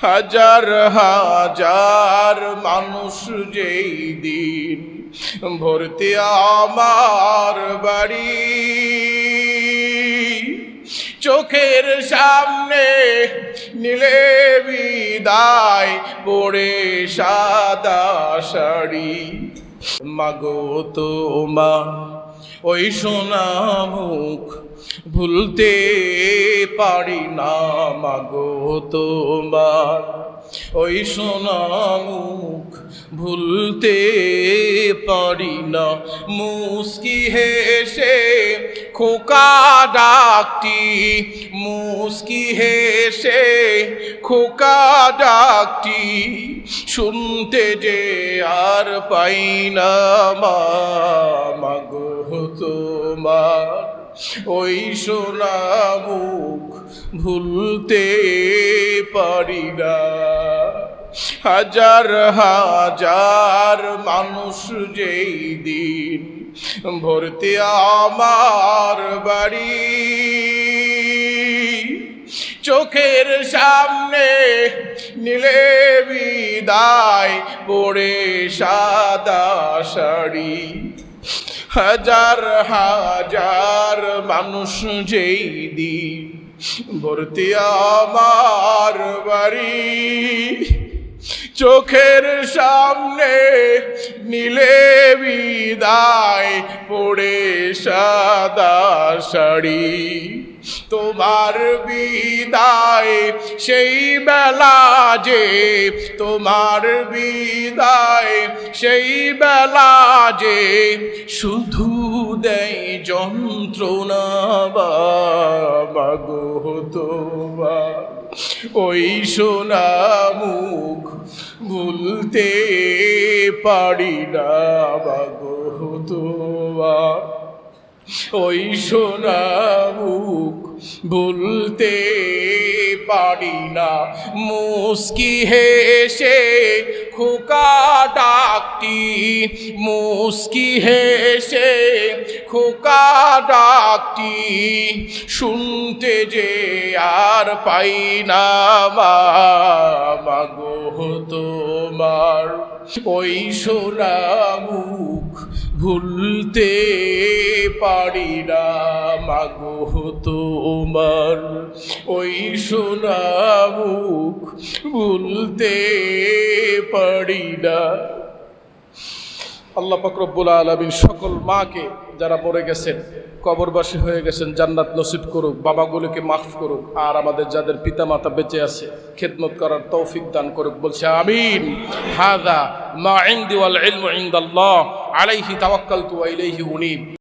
হাজার হাজার মানুষ যেই দিন ভর্তি আমার বাড়ি, চোখের সামনে নিলে বিদায় পড়ে সাদা শাড়ি। মাগো তোমার ওই সোনা মুখ ভুলতে পারি না, মাগো তোমার ওই সোনা মুখ ভুলতে পারি না। মুস্কি হেসে খোকা ডাকটি, মুস্কি হেসে খোকা ডাকটি শুনতে যে আর পাই না। মাগো তোমার ওই সোনা মুখ ভুলতে পারি না। হাজার হাজার মানুষ যেই দিন ভর্তি আমার বাড়ি, চোখের সামনে নিলে বিদায় পড়ে সাদা শাড়ি। হাজার হাজার মানুষ যেই দিন ভর্তি আমার বাড়ি, চোখের সামনে নিলে বিদায় পড়ে সাদা শাড়ি। তোমার বিদায় সেই বেলা যে, তোমার বিদায় সেই বেলা যে শুধু দেয় যন্ত্রণা। মাগো তোমার ওই সোনা মুখ ভুলতে পারি না, মাগো তোমার ওই সোনা মুখ ভুলতে পারি না। মুস্কি হেসে খোকা ডাকটি, মুস্কি হেসে খোকা ডাকটি শুনতে যে আর পাই না। মাগো তোমার ওই সোনা মুখ ভুলতে পারি না, মাগো তোমার ওই সোনা মুখ ভুলতে পারি না। আল্লাহ পাক রব্বুল আলামিন সকল মাকে যারা মরে গেছেন, কবরবাসী হয়ে গেছেন, জান্নাত নসিব করুক, বাবাগুলোকে মাফ করুক, আর আমাদের যাদের পিতামাতা বেঁচে আছে খেদমত করার তৌফিক দান করুক। বলছে আমিন। হাযা মা ইনদি ওয়াল ইলমু ইনদাল্লাহ আলাইহি তাওয়াক্কালতু ওয়া ইলাইহি উনীব।